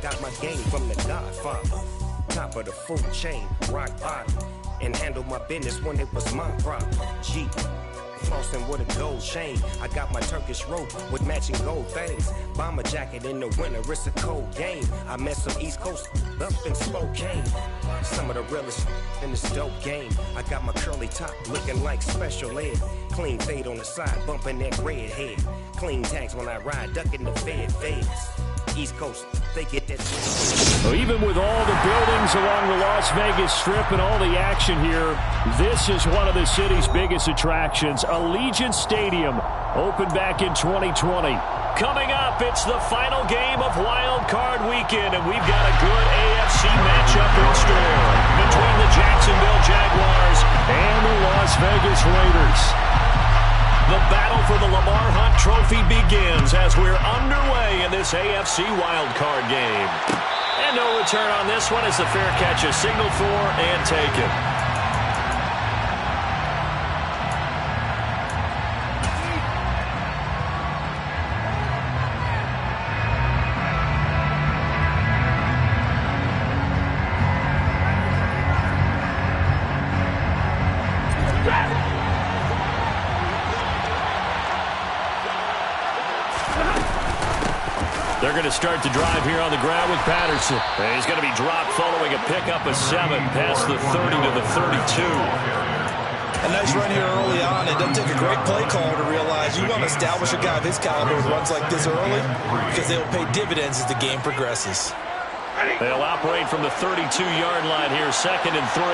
Got my game from the Godfather. Top of the food chain, rock bottom. And handle my business when it was my problem. G. Flossing with a gold chain. I got my Turkish rope with matching gold things. Bomber jacket in the winter, it's a cold game. I met some East Coast up in Spokane. Some of the realest in this dope game. I got my curly top looking like special ed. Clean fade on the side, bumping that red head. Clean tags when I ride, ducking the feds. East Coast, they get that. So even with all the buildings along the Las Vegas Strip and all the action here, this is one of the city's biggest attractions. Allegiant Stadium opened back in 2020. Coming up, it's the final game of Wild Card Weekend, and we've got a good AFC matchup in store between the Jacksonville Jaguars and the Las Vegas Raiders. The battle for the Lamar Hunt Trophy begins as we're underway in this AFC wildcard game. And no return on this one as the fair catch is signaled for and taken. They're going to start the drive here on the ground with Patterson. And he's going to be dropped following a pickup of 7 past the 30 to the 32. A nice run here early on. It doesn't take a great play caller to realize you want to establish a guy of his caliber who runs like this early because they'll pay dividends as the game progresses. They'll operate from the 32-yard line here, 2nd and 3.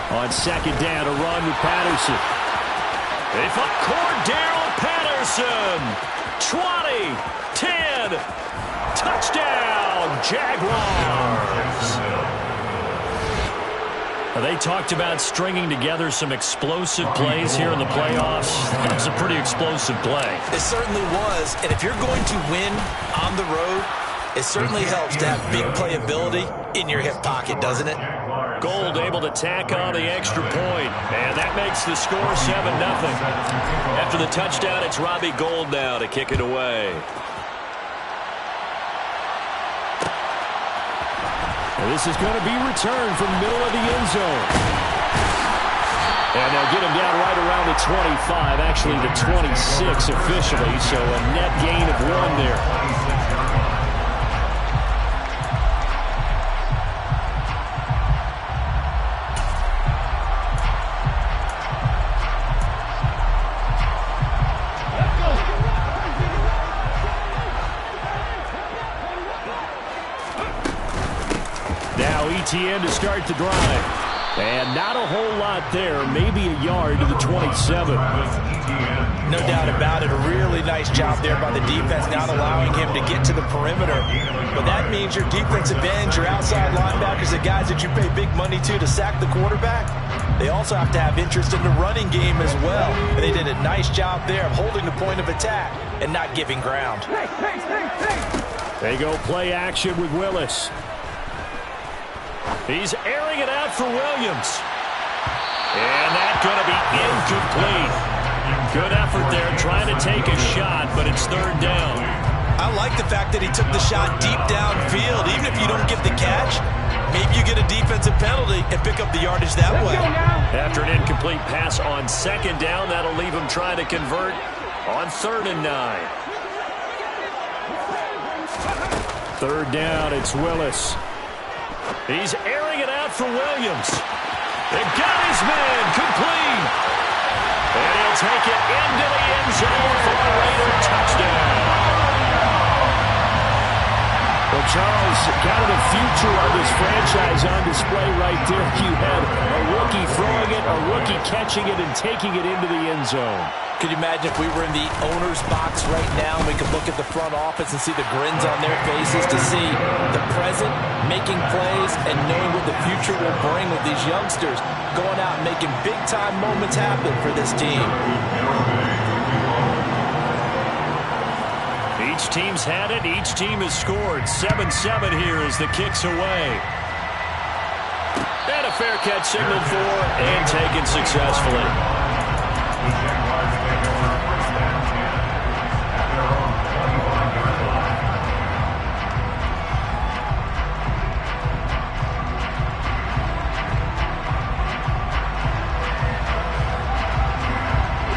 On 2nd down, a run with Patterson. They find Cordell Patterson. 20, 10, touchdown, Jaguars. They talked about stringing together some explosive plays here in the playoffs. That was a pretty explosive play. It certainly was, and if you're going to win on the road, it certainly helps to have big playability in your hip pocket, doesn't it? Gold able to tack on the extra point, and that makes the score 7-0. After the touchdown, it's Robbie Gould now to kick it away. And this is going to be returned from the middle of the end zone. And they'll get him down right around the 25, actually the 26 officially, so a net gain of 1 there. ETN to start the drive. And not a whole lot there. Maybe a yard to the 27. No doubt about it. A really nice job there by the defense, not allowing him to get to the perimeter. But that means your defensive ends, your outside linebackers, the guys that you pay big money to sack the quarterback, they also have to have interest in the running game as well. And they did a nice job there of holding the point of attack and not giving ground. They go play action with Willis. He's airing it out for Williams. And that's going to be incomplete. Good effort there trying to take a shot, but it's 3rd down. I like the fact that he took the shot deep downfield. Even if you don't get the catch, maybe you get a defensive penalty and pick up the yardage that way. After an incomplete pass on 2nd down, that'll leave him trying to convert on 3rd and 9. 3rd down, it's Willis. He's airing it out for Williams. They got his man complete. And he'll take it into the end zone for a Raider touchdown. Well, Charles, kind of the future of this franchise on display right there. You had a rookie throwing it, a rookie catching it, and taking it into the end zone. Could you imagine if we were in the owner's box right now and we could look at the front office and see the grins on their faces to see the present, making plays, and knowing what the future will bring with these youngsters going out and making big-time moments happen for this team. Each team's had it. Each team has scored. 7-7 here as the kick's away. And a a fair catch signaled for and taken successfully.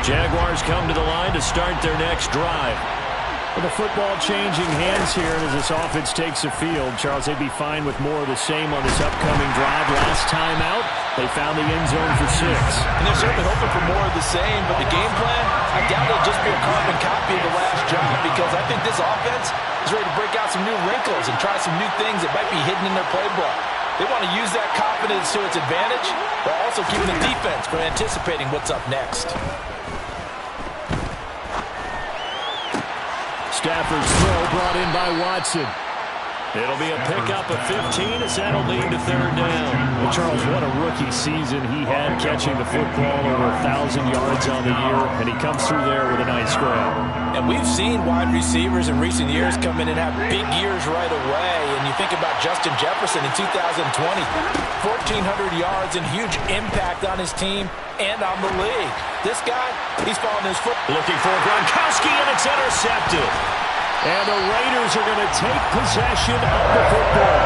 Jaguars come to the line to start their next drive. With the football changing hands here as this offense takes the field, Charles, they'd be fine with more of the same on this upcoming drive. Last time out, they found the end zone for 6. And they're certainly hoping for more of the same, but the game plan, I doubt it'll just be a carbon copy of the last drive, because I think this offense is ready to break out some new wrinkles and try some new things that might be hidden in their playbook. They want to use that confidence to its advantage, while also keeping the defense from anticipating what's up next. Stafford's throw brought in by Watson. It'll be a pickup of 15 as that'll lead to 3rd down. Well, Charles, what a rookie season he had, catching the football over 1,000 yards on the year, and he comes through there with a nice grab. And we've seen wide receivers in recent years come in and have big years right away. And you think about Justin Jefferson in 2020, 1,400 yards and huge impact on his team and on the league. This guy, he's following his foot. Looking for Gronkowski, and it's intercepted. And the Raiders are going to take possession of the football.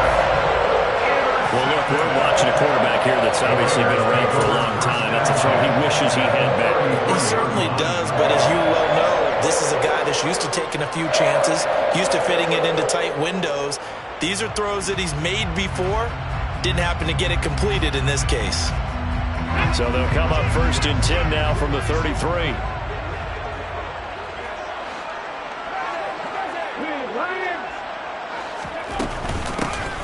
Well, look, we're watching a quarterback here that's obviously been around for a long time. That's a throw he wishes he had back. He certainly does, but as you well know, this is a guy that's used to taking a few chances, used to fitting it into tight windows. These are throws that he's made before. Didn't happen to get it completed in this case. So they'll come up 1st and 10 now from the 33.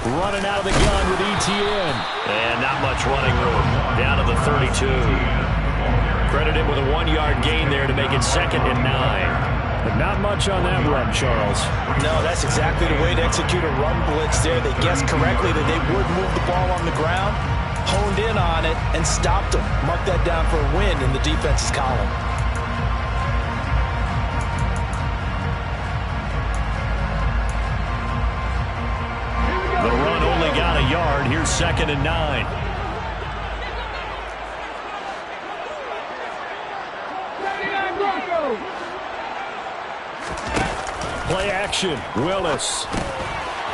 Running out of the gun with ETN. And not much running room. Down to the 32. Credit him with a 1-yard gain there to make it 2nd and 9. But not much on that run, Charles. No, that's exactly the way to execute a run blitz there. They guessed correctly that they would move the ball on the ground, honed in on it, and stopped them. Mark that down for a win in the defense's column. The run only got a yard. Here's 2nd and 9. Play action. Willis.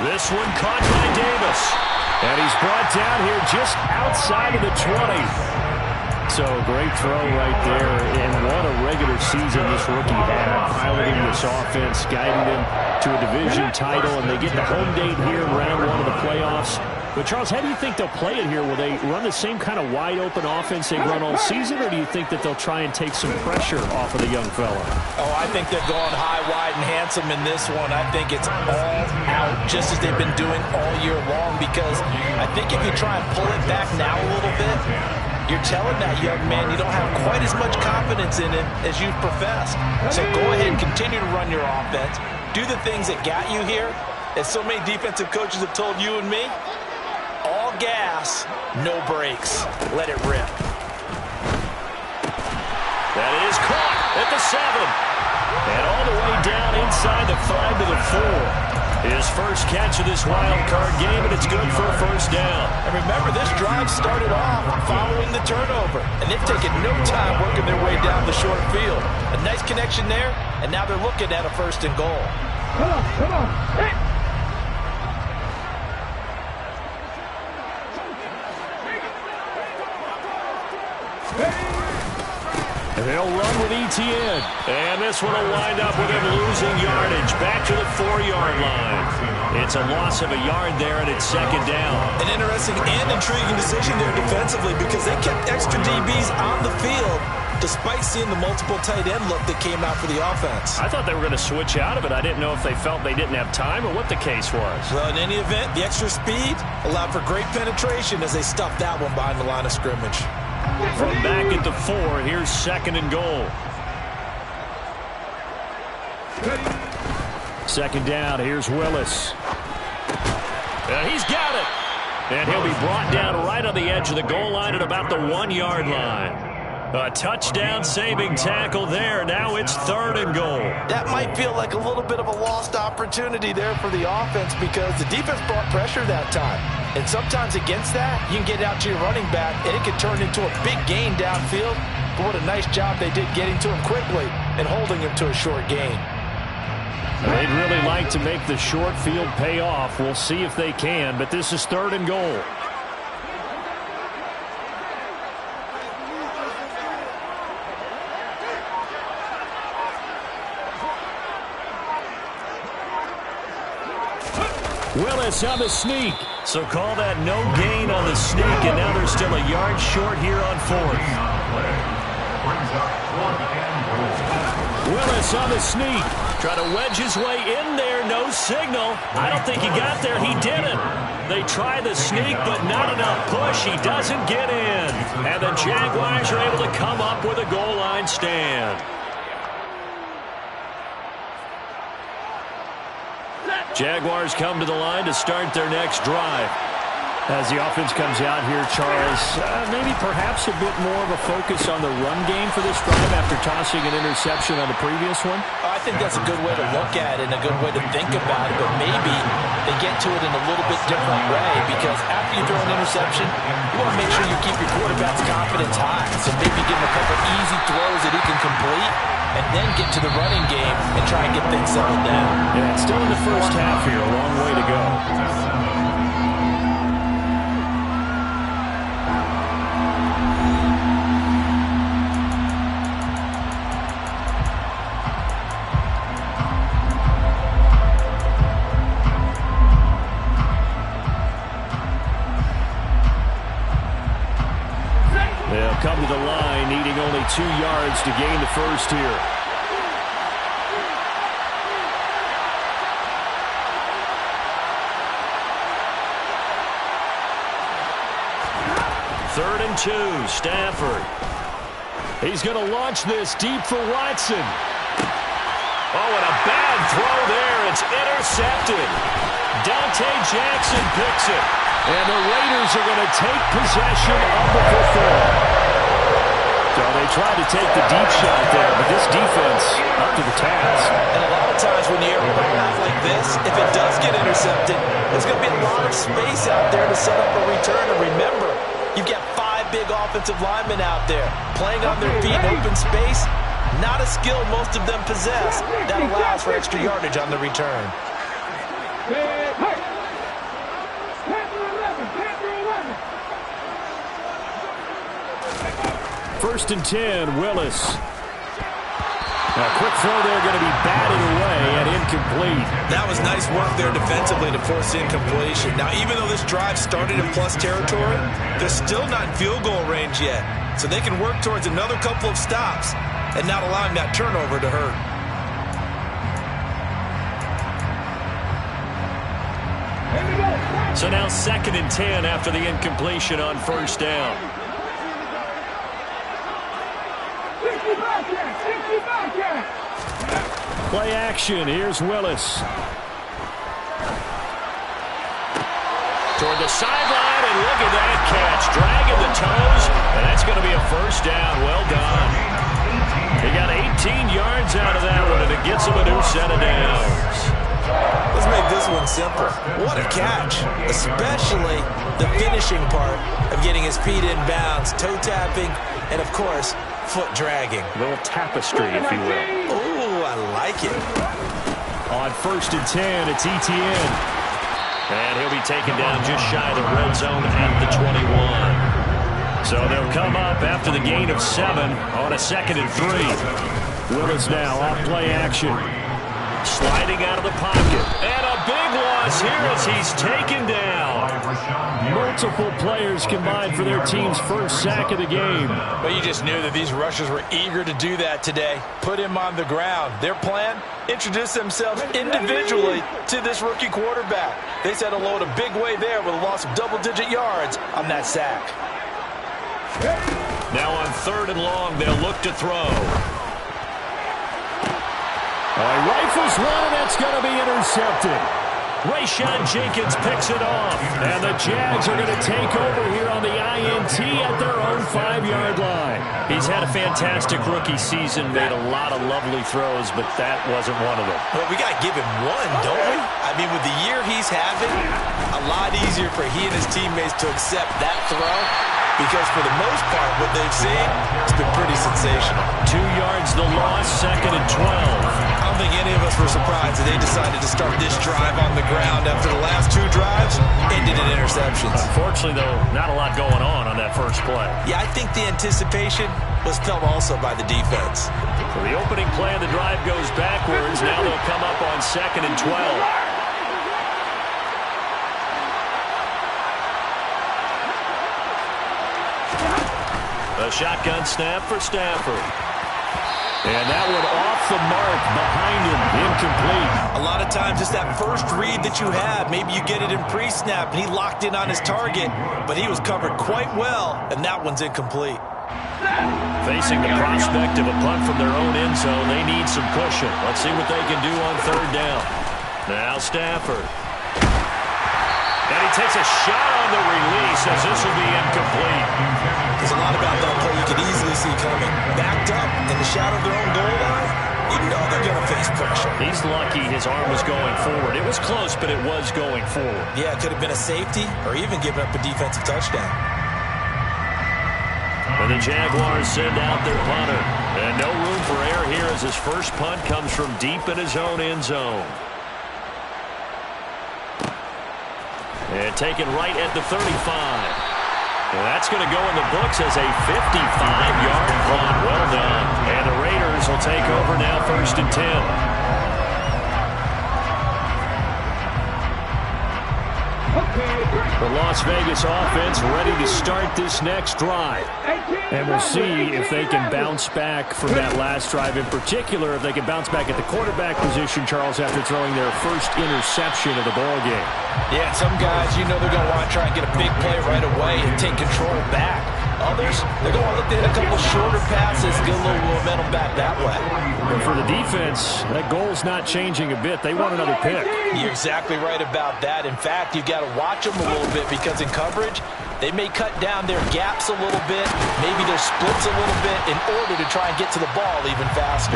This one caught by Davis. And he's brought down here just outside of the 20. So great throw right there. And what a regular season this rookie had. Piloting this offense, guiding them to a division title. And they get the home date here in round 1 of the playoffs. But, Charles, how do you think they'll play it here? Will they run the same kind of wide-open offense they've run all season, or do you think that they'll try and take some pressure off of the young fella? Oh, I think they're going high, wide, and handsome in this one. I think it's all out, just as they've been doing all year long, because I think if you try and pull it back now a little bit, you're telling that young man you don't have quite as much confidence in him as you professed. So go ahead and continue to run your offense. Do the things that got you here. As so many defensive coaches have told you and me, all gas, no brakes. Let it rip. That is caught at the 7. And all the way down inside the 5 to the 4. His first catch of this wild card game, and it's good for a 1st down. And remember, this drive started off following the turnover. And they've taken no time working their way down the short field. A nice connection there, and now they're looking at a 1st and goal. Come on. Hey. They'll run with ETN. And this one will wind up with him losing yardage. Back to the 4-yard line. It's a loss of a yard there, and it's 2nd down. An interesting and intriguing decision there defensively, because they kept extra DBs on the field despite seeing the multiple tight end look that came out for the offense. I thought they were going to switch out of it. I didn't know if they felt they didn't have time or what the case was. Well, in any event, the extra speed allowed for great penetration as they stuffed that one behind the line of scrimmage. From back at the 4, here's 2nd and goal. 2nd down, here's Willis. And he's got it. And he'll be brought down right on the edge of the goal line at about the 1-yard line. A touchdown saving tackle there. Now it's 3rd and goal. That might feel like a little bit of a lost opportunity there for the offense, because the defense brought pressure that time. And sometimes against that, you can get out to your running back, and it can turn into a big gain downfield. But what a nice job they did getting to him quickly and holding him to a short gain. They'd really like to make the short field pay off. We'll see if they can, but this is 3rd and goal. Willis on the sneak. So call that no gain on the sneak, and now they're still a yard short here on 4th. Willis on the sneak. Trying to wedge his way in there. No signal. I don't think he got there. He didn't. They try the sneak, but not enough push. He doesn't get in. And the Jaguars are able to come up with a goal line stand. Jaguars come to the line to start their next drive. As the offense comes out here, Charles, maybe perhaps a bit more of a focus on the run game for this drive after tossing an interception on the previous one? I think that's a good way to look at it and a good way to think about it, but maybe they get to it in a little bit different way, because after you throw an interception, you want to make sure you keep your quarterback's confidence high. So maybe give him a couple easy throws that he can complete, and then get to the running game and try and get things settled down. Yeah, it's still in the first half here, a long way to go. They'll come to the line, needing only 2 yards to gain the first here. Third and 2, Stafford. He's going to launch this deep for Watson. Oh, and a bad throw there. It's intercepted. Dante Jackson picks it. And the Raiders are going to take possession of the football. So they tried to take the deep shot there, but this defense up to the task. And a lot of times when you air a ball out like this, if it does get intercepted, there's going to be a lot of space out there to set up a return. And remember, you've got 5 big offensive linemen out there playing on their feet in open space. Not a skill most of them possess. That allows for extra yardage on the return. First and 10, Willis. A quick throw there, going to be batted away and incomplete. That was nice work there defensively to force incompletion. Now, even though this drive started in plus territory, they're still not in field goal range yet. So they can work towards another couple of stops and not allowing that turnover to hurt. So now 2nd and 10 after the incompletion on first down. Play action. Here's Willis. Toward the sideline, and look at that catch. Dragging the toes, and that's going to be a first down. Well done. He got 18 yards out of that one, and it gets him a new set of downs. Let's make this one simple. What a catch, especially the finishing part of getting his feet in bounds, toe tapping, and, of course, foot dragging. A little tapestry, if you will. Ooh, I like it. On first and 10, it's Etienne. And he'll be taken down just shy of the red zone at the 21. So they'll come up after the gain of 7 on a 2nd and 3. Willis now off play action. Sliding out of the pocket. And a big loss here as he's taken down. Multiple players combined for their team's first sack of the game. But you just knew that these rushers were eager to do that today. Put him on the ground. Their plan? Introduce themselves individually to this rookie quarterback. They said hello in a big way there with a loss of double-digit yards on that sack. Now on 3rd and long, they'll look to throw. He rifles one, and that's going to be intercepted. Rayshawn Jenkins picks it off. And the Jags are going to take over here on the INT at their own 35-yard line. He's had a fantastic rookie season, made a lot of lovely throws, but that wasn't one of them. Well, we got to give him one, don't we? I mean, with the year he's having, a lot easier for he and his teammates to accept that throw, because for the most part, what they've seen, it's been pretty sensational. 2 yards the loss, 2nd and 12. I don't think any of us were surprised that they decided to start this drive on the ground after the last 2 drives ended in interceptions. Unfortunately, though, not a lot going on that first play. Yeah, I think the anticipation was felt also by the defense. So the opening play of the drive goes backwards. Now they'll come up on 2nd and 12. A shotgun snap for Stafford. And that one off the mark behind him, incomplete. A lot of times it's that first read that you have. Maybe you get it in pre-snap, and he locked in on his target, but he was covered quite well, and that one's incomplete. Facing the prospect of a punt from their own end zone, they need some cushion. Let's see what they can do on 3rd down. Now Stafford. And he takes a shot on the release as this will be incomplete. There's a lot about that play you could easily see coming. Backed up in the shadow of their own goal line, you know they're going to face pressure. He's lucky his arm was going forward. It was close, but it was going forward. Yeah, it could have been a safety or even given up a defensive touchdown. And the Jaguars send out their punter. And no room for error here as his first punt comes from deep in his own end zone. And taken right at the 35. And that's going to go in the books as a 55-yard punt. Well done. And the Raiders will take over now 1st and 10. The Las Vegas offense ready to start this next drive. And we'll see if they can bounce back from that last drive. In particular, if they can bounce back at the quarterback position, Charles, after throwing their first interception of the ballgame. Yeah, some guys, you know they're going to want to try and get a big play right away and take control back. Others, they're going to look to hit a couple shorter passes, get a little momentum back that way. And for the defense, that goal's not changing a bit. They want another pick. You're exactly right about that. In fact, you've got to watch them a little bit because in coverage, they may cut down their gaps a little bit, maybe their splits a little bit in order to try and get to the ball even faster.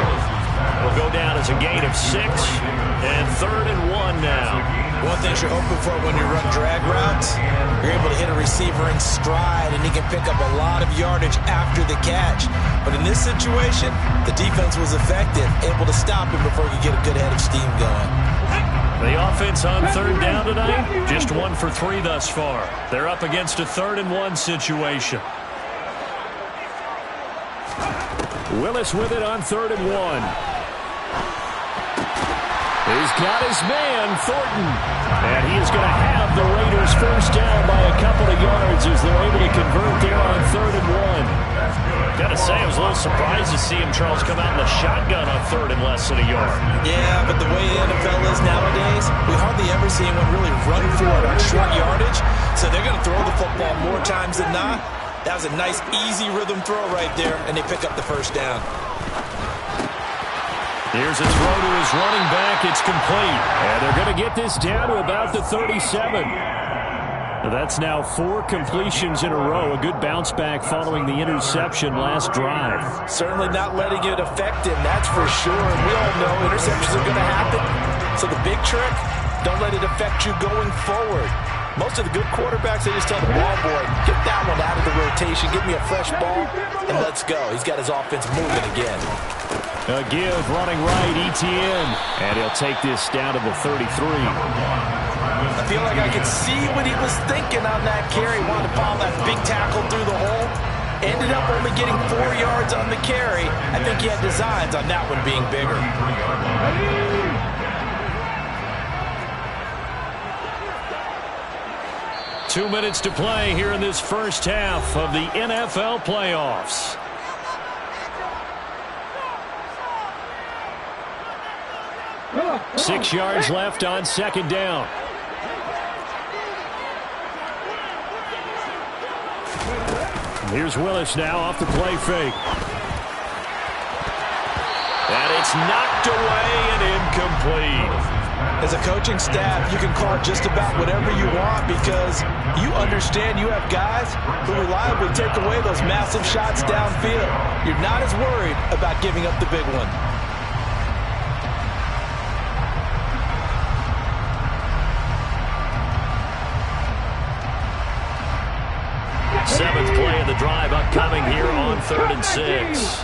Will go down as a gain of 6 and 3rd and 1 now. One thing you're hoping for when you run drag routes, you're able to hit a receiver in stride and he can pick up a lot of yardage after the catch. But in this situation, the defense was effective, able to stop him before he could get a good head of steam going. The offense on 3rd down tonight, just 1 for 3 thus far. They're up against a 3rd and 1 situation. Willis with it on 3rd and 1. He's got his man, Thornton. And he is going to have the Raiders first down by a couple of yards as they're able to convert there on 3rd and 1. Got to say, I was a little surprised to see him, Charles, come out in the shotgun on 3rd and less than a yard. Yeah, but the way the NFL is nowadays, we hardly ever see anyone really run for it on short yardage. So they're going to throw the football more times than not. That was a nice, easy rhythm throw right there, and they pick up the first down. Here's a throw to his running back. It's complete. And they're going to get this down to about the 37. That's now 4 completions in a row. A good bounce back following the interception last drive. Certainly not letting it affect him, that's for sure. And we all know interceptions are going to happen. So the big trick, don't let it affect you going forward. Most of the good quarterbacks, they just tell the ball boy, get that one out of the rotation, give me a fresh ball, and let's go. He's got his offense moving again. A give running right, ETN. And he'll take this down to the 33. I feel like I could see what he was thinking on that carry. Wanted to follow that big tackle through the hole. Ended up only getting 4 yards on the carry. I think he had designs on that one being bigger. 2 minutes to play here in this first half of the NFL playoffs. Six yards left on 2nd down. Here's Willis now off the play fake. And it's knocked away and incomplete. As a coaching staff, you can call just about whatever you want because you understand you have guys who reliably take away those massive shots downfield. You're not as worried about giving up the big one. Seventh play of the drive upcoming here on 3rd and 6.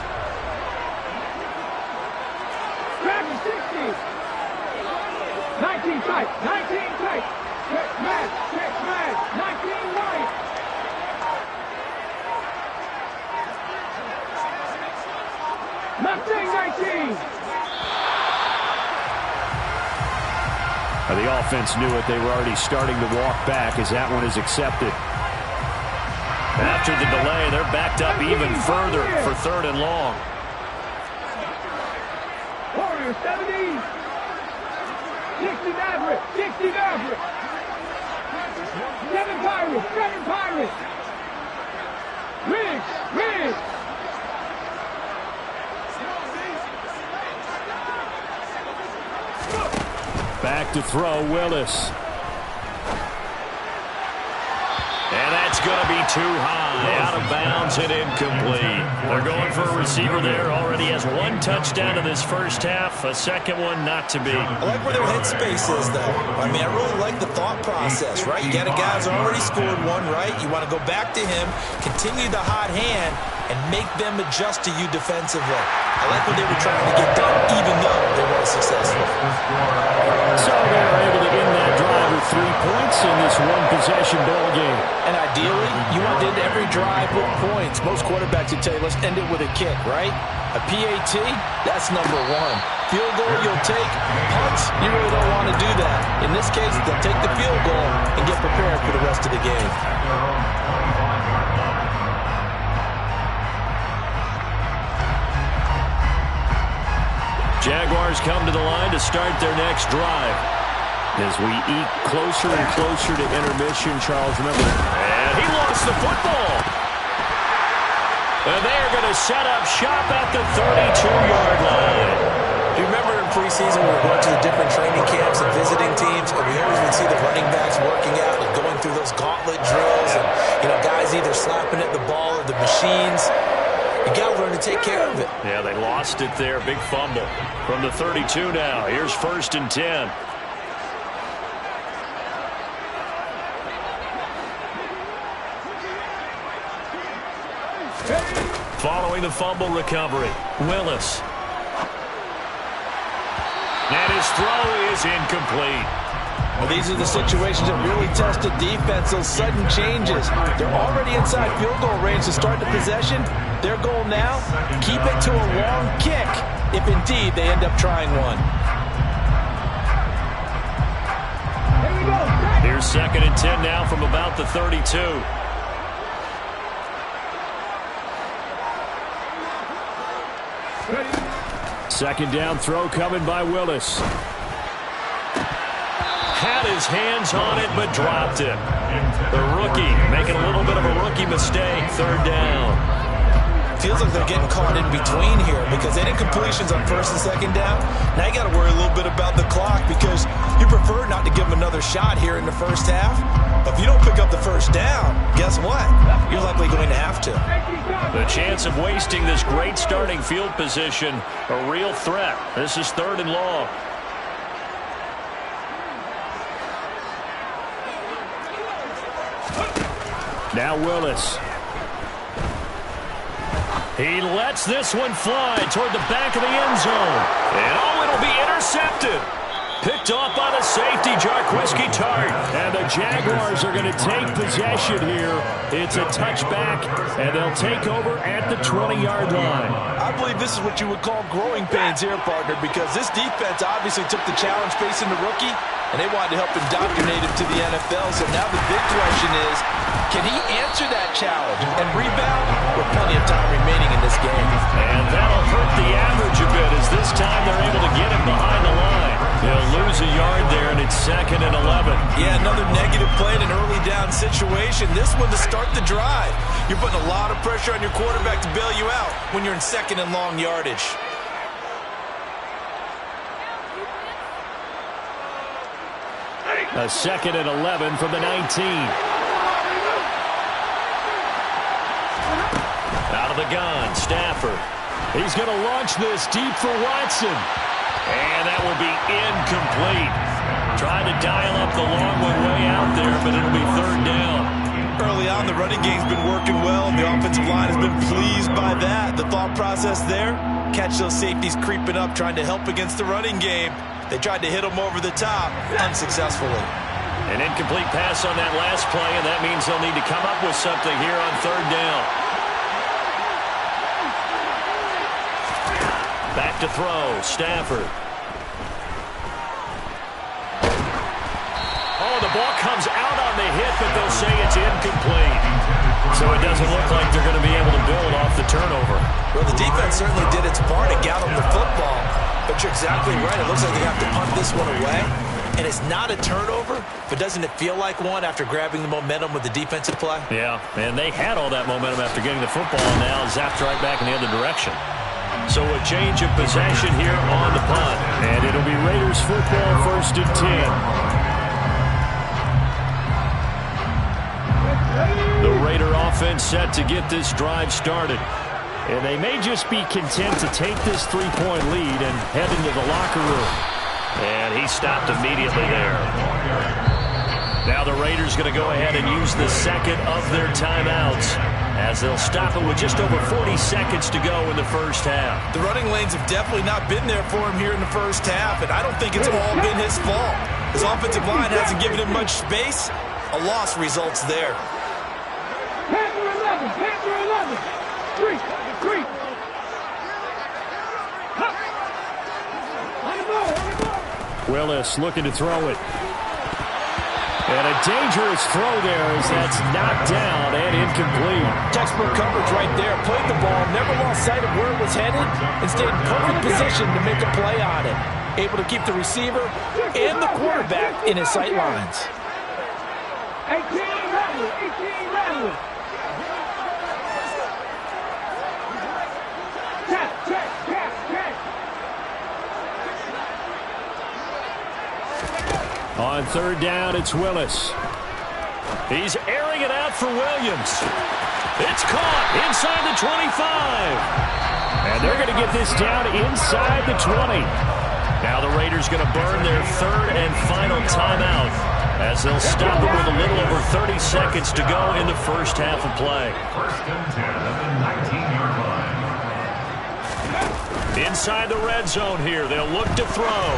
Back to 60. 19 tight. 19 tight. Check man. 19 right. Left 19. The offense knew it. They were already starting to walk back as that one is accepted. After the delay, they're backed up even further for 3rd and long. Warriors 70. 60 Maverick. 60 Maverick. 7 Pirates. 7 Pirates. Riggs. Back to throw, Willis. And that's going to be too high, out of bounds and incomplete. They're going for a receiver there. Already has 1 touchdown in this first half. A second one not to be. I like where their headspace is, though. I mean, I really like the thought process, right? You got a guy who's already scored 1, right? You want to go back to him, continue the hot hand, and make them adjust to you defensively. I like what they were trying to get done, even though they weren't successful. So they were able to end that drive with 3 points in this one-possession ball game. And ideally, you want to end every drive with points. Most quarterbacks would tell you, let's end it with a kick, right? A PAT, that's number 1. Field goal, you'll take. Punts, you really don't want to do that. In this case, they'll take the field goal and get prepared for the rest of the game. Jaguars come to the line to start their next drive. As we eke closer and closer to intermission, Charles, remember. And he lost the football. And they are going to set up shop at the 32-yard line. Do you remember in preseason when we were going to the different training camps and visiting teams, and we always would see the running backs working out and going through those gauntlet drills, and guys either slapping at the ball or the machines. You got to learn to take care of it. Yeah, they lost it there. Big fumble from the 32 now. Here's 1st and 10. Following the fumble recovery, Willis. And his throw is incomplete. Well, these are the situations that really test a defense, those sudden changes. They're already inside field goal range to start the possession. Their goal now, keep it to a long kick, if indeed they end up trying one. Here's 2nd and 10 now from about the 32. Second down throw coming by Willis. Had his hands on it, but dropped it. The rookie making a little bit of a rookie mistake. 3rd down. Feels like they're getting caught in between here because they did completions on 1st and 2nd down. Now you got to worry a little bit about the clock because you prefer not to give them another shot here in the first half. But if you don't pick up the 1st down, guess what? You're likely going to have to. The chance of wasting this great starting field position, a real threat. This is 3rd and long. Now Willis. He lets this one fly toward the back of the end zone. And it'll be intercepted. Picked off by the safety, Jarquiski Tart. And the Jaguars are going to take possession here. It's a touchback, and they'll take over at the 20-yard line. I believe this is what you would call growing pains here, partner, because this defense obviously took the challenge facing the rookie, and they wanted to help indoctrinate him to the NFL. So now the big question is, can he answer that challenge and rebound with plenty of time remaining in this game? And that'll hurt the average a bit as this time they're able to get him behind the line. They'll lose a yard there, and it's 2nd and 11. Yeah, another negative play in an early down situation. This one to start the drive. You're putting a lot of pressure on your quarterback to bail you out when you're in 2nd and long yardage. A 2nd and 11 from the 19. Out of the gun, Stafford. He's going to launch this deep for Watson. And that will be incomplete. Trying to dial up the long one way out there, but it'll be 3rd down. Early on, the running game's been working well, and the offensive line has been pleased by that. The thought process there, catch those safeties creeping up, trying to help against the running game. They tried to hit them over the top, unsuccessfully. An incomplete pass on that last play, and that means they'll need to come up with something here on 3rd down. Back to throw, Stafford. Oh, the ball comes out on the hit, but they'll say it's incomplete. So it doesn't look like they're going to be able to build off the turnover. Well, the defense certainly did its part to gallop the football, but you're exactly right. It looks like they have to punt this one away, and it's not a turnover, but doesn't it feel like one after grabbing the momentum with the defensive play? Yeah, and they had all that momentum after getting the football, and now zapped right back in the other direction. So a change of possession here on the punt. And it'll be Raiders football, 1st and 10. The Raider offense set to get this drive started. And they may just be content to take this 3-point lead and head into the locker room. And he stopped immediately there. Now the Raiders going to go ahead and use the 2nd of their timeouts, as they'll stop it with just over 40 seconds to go in the 1st half. The running lanes have definitely not been there for him here in the 1st half, and I don't think it's all been his fault. His offensive line hasn't given him much space. A loss results there. Panther 11, Panther 11. Creep. On the ball. Willis looking to throw it. And a dangerous throw there as that's knocked down and incomplete. Textbook coverage right there. Played the ball, never lost sight of where it was headed, and stayed in perfect position to make a play on it. Able to keep the receiver and the quarterback in his sight lines. 18 Rattler. On 3rd down, it's Willis. He's airing it out for Williams. It's caught inside the 25. And they're going to get this down inside the 20. Now the Raiders going to burn their 3rd and final timeout, as they'll stop it with a little over 30 seconds to go in the 1st half of play. 1st and 10 at the 19-yard line. Inside the red zone here, they'll look to throw.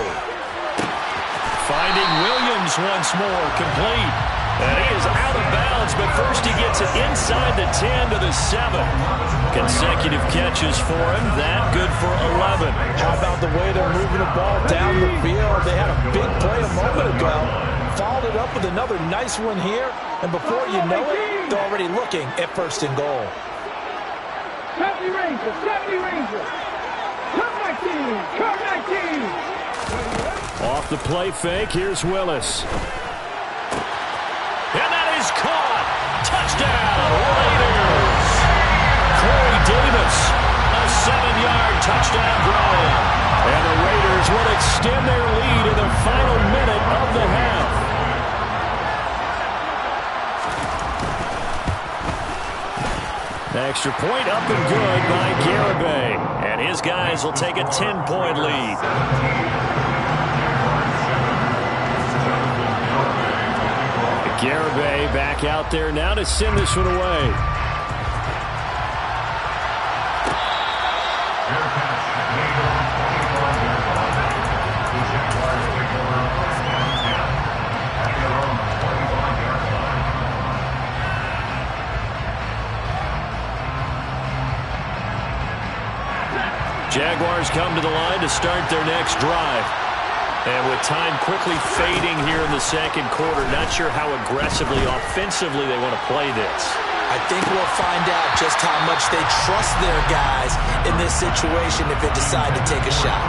Finding Williams once more, complete. And he is out of bounds, but first he gets it inside the 10 to the 7. Consecutive catches for him. That good for 11. How about the way they're moving the ball down the field? They had a big play a moment ago. Followed it up with another nice one here. And before you know it, they're already looking at 1st and goal. 70 Rangers. Come 19. Off the play fake, here's Willis. And that is caught. Touchdown, Raiders. Corey Davis, a 7-yard touchdown drive. And the Raiders will extend their lead in the final minute of the half. The extra point up and good by Garibay. And his guys will take a 10-point lead. Garibay back out there now to send this one away. Jaguars come to the line to start their next drive. And with time quickly fading here in the 2nd quarter, not sure how aggressively, offensively they want to play this. I think we'll find out just how much they trust their guys in this situation if they decide to take a shot.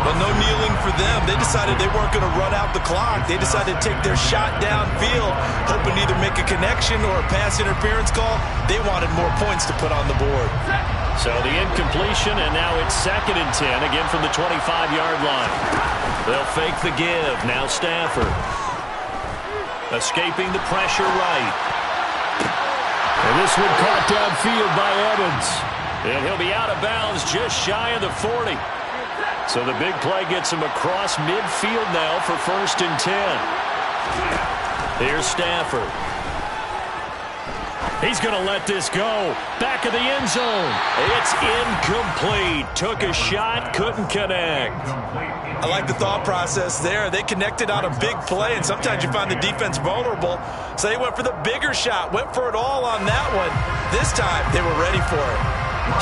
Well, no kneeling for them. They decided they weren't going to run out the clock. They decided to take their shot downfield, hoping to either make a connection or a pass interference call. They wanted more points to put on the board. So the incompletion, and now it's 2nd and 10, again from the 25-yard line. They'll fake the give. Now Stafford. Escaping the pressure right. And this one caught downfield by Evans. And he'll be out of bounds just shy of the 40. So the big play gets him across midfield now for 1st and 10. Here's Stafford. He's going to let this go. Back of the end zone. It's incomplete. Took a shot, couldn't connect. I like the thought process there. They connected on a big play, and sometimes you find the defense vulnerable. So they went for the bigger shot, went for it all on that one. This time, they were ready for it.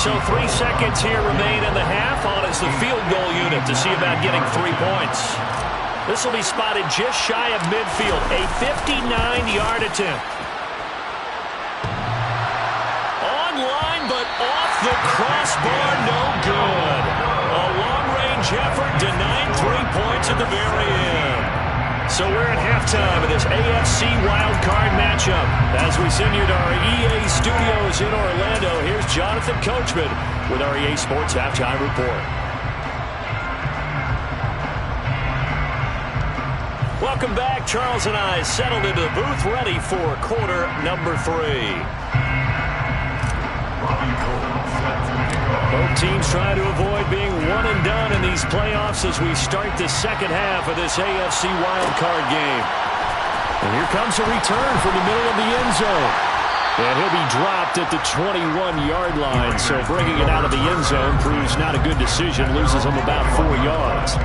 So 3 seconds here remain in the half. On is the field goal unit to see about getting 3 points. This will be spotted just shy of midfield. A 59-yard attempt. Online, but off the crossbar, no good. A long-range effort denied 3 points at the very end. So we're at halftime of this AFC wildcard matchup. As we send you to our EA studios in Orlando, here's Jonathan Coachman with our EA Sports Halftime Report. Welcome back. Charles and I settled into the booth ready for quarter number 3. Both teams trying to avoid being one and done in these playoffs as we start the second half of this AFC wildcard game. And here comes a return from the middle of the end zone. And he'll be dropped at the 21-yard line, so bringing it out of the end zone proves not a good decision, loses him about 4 yards.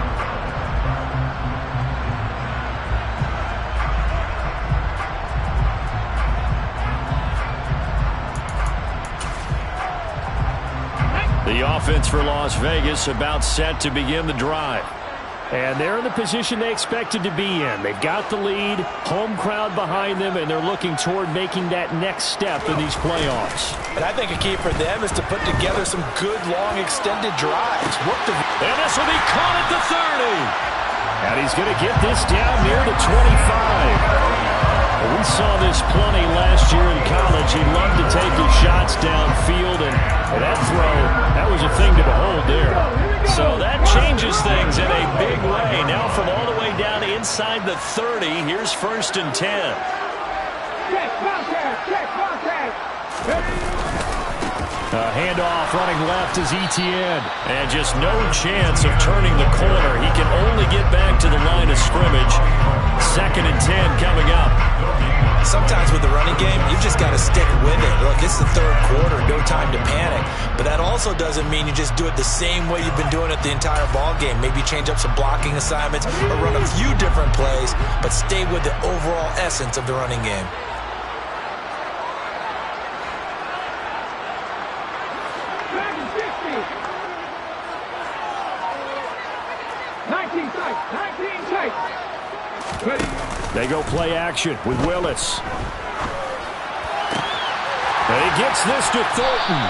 The offense for Las Vegas about set to begin the drive. And they're in the position they expected to be in. They've got the lead, home crowd behind them, and they're looking toward making that next step in these playoffs. And I think a key for them is to put together some good, long, extended drives. And this will be caught at the 30. And he's going to get this down near the 25. We saw this plenty last year in college. He loved to take his shots downfield, and that throw, that was a thing to behold there. So that changes things in a big way. Now from all the way down inside the 30, here's 1st and 10. Check, contact. A handoff running left is Etienne. And just no chance of turning the corner. He can only get back to the line of scrimmage. 2nd and 10 coming up. Sometimes with the running game, you've just got to stick with it. Look, it's the 3rd quarter, no time to panic. But that also doesn't mean you just do it the same way you've been doing it the entire ball game. Maybe change up some blocking assignments or run a few different plays, but stay with the overall essence of the running game. They go play action with Willis. And he gets this to Thornton.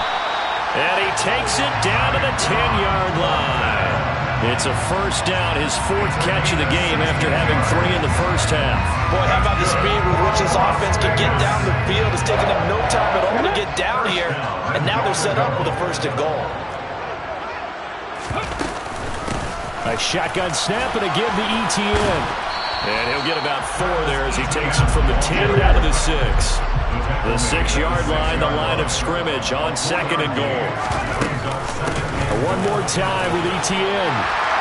And he takes it down to the 10-yard line. It's a 1st down, his 4th catch of the game after having 3 in the first half. Boy, how about the speed with which this offense can get down the field? It's taken them no time at all to get down here. And now they're set up with a 1st and goal. A shotgun snap and a give to Etienne. And he'll get about 4 there as he takes it from the 10 down to the 6. The 6-yard line, the line of scrimmage on 2nd and goal. One more time with Etienne.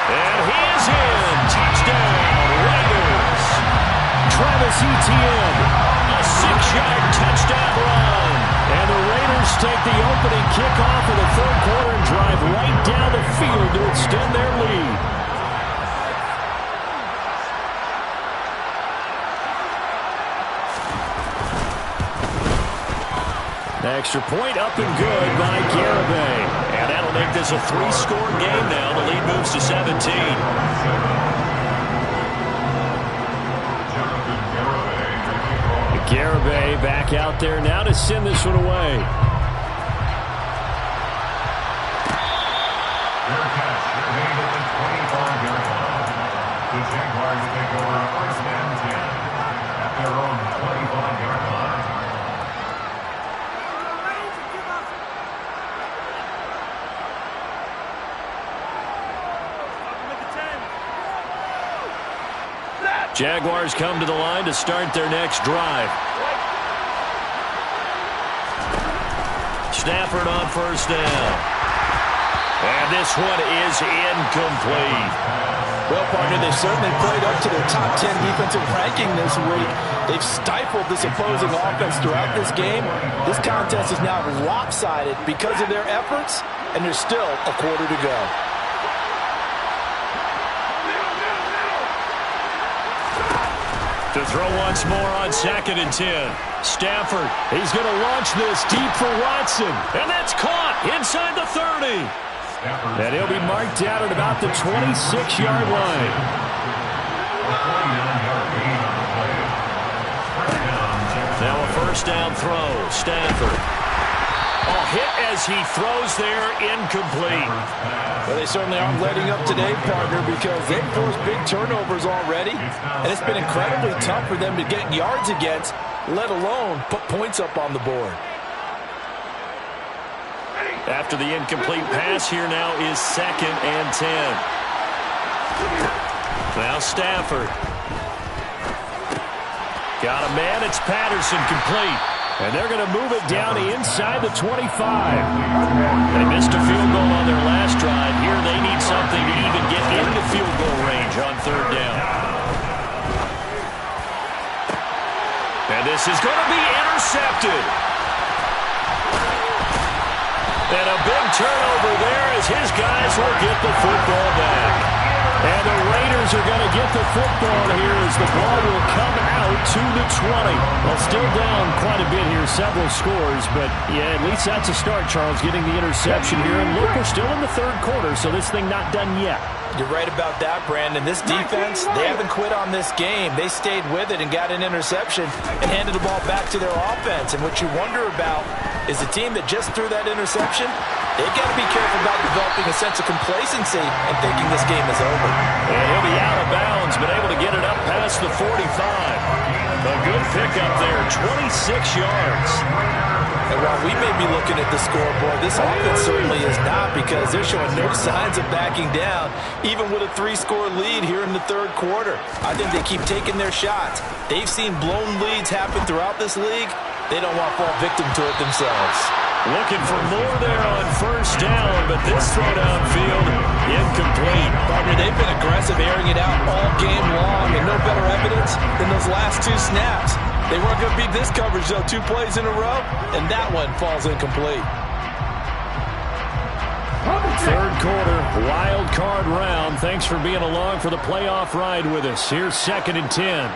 And he is in. Touchdown, Raiders. Travis Etienne, a 6-yard touchdown run. And the Raiders take the opening kickoff of the 3rd quarter and drive right down the field to extend their lead. Extra point up and good by Garibay. And that'll make this a 3-score game now. The lead moves to 17. Garibay back out there now to send this one away. The Jaguars take over 1st and 10 at their own 25-yard line. Jaguars come to the line to start their next drive. Stafford on first down. And this one is incomplete. Well, partner, they've certainly played up to their top 10 defensive ranking this week. They've stifled this opposing offense throughout this game. This contest is now lopsided because of their efforts, and there's still a quarter to go. To throw once more on 2nd and 10. Stafford, he's going to launch this deep for Watson. And that's caught inside the 30. And he'll be marked down at about the 26-yard line. Now a first down throw. Stafford. Hit as he throws there, incomplete. Well, they certainly aren't letting up today, partner, because they've forced big turnovers already, and it's been incredibly tough for them to get yards against, let alone put points up on the board. After the incomplete pass, here now is 2nd and 10. Now Stafford. Got a man, it's Patterson, complete. And they're going to move it down inside the 25. They missed a field goal on their last drive. Here they need something to even get into field goal range on 3rd down. And this is going to be intercepted. And a big turnover there as his guys will get the football back. And the Raiders are going to get the football here as the ball will come out to the 20. Well, still down quite a bit here, several scores, but yeah, at least that's a start, Charles, getting the interception here. And look, we're still in the 3rd quarter, so this thing not done yet. You're right about that, Brandon. This defense, they haven't quit on this game. They stayed with it and got an interception and handed the ball back to their offense. And what you wonder about is the team that just threw that interception, they've got to be careful about developing a sense of complacency and thinking this game is over. And he'll be out of bounds, but able to get it up past the 45. A good pickup there, 26 yards. And while we may be looking at the scoreboard, this offense certainly is not, because they're showing no signs of backing down, even with a 3-score lead here in the 3rd quarter. I think they keep taking their shots. They've seen blown leads happen throughout this league. They don't want to fall victim to it themselves. Looking for more there on first down, but this throw downfield, incomplete. Partner, they've been aggressive, airing it out all game long, and no better evidence than those last 2 snaps. They weren't going to beat this coverage, though, 2 plays in a row, and that one falls incomplete. 3rd quarter, wild card round. Thanks for being along for the playoff ride with us. Here's 2nd and 10.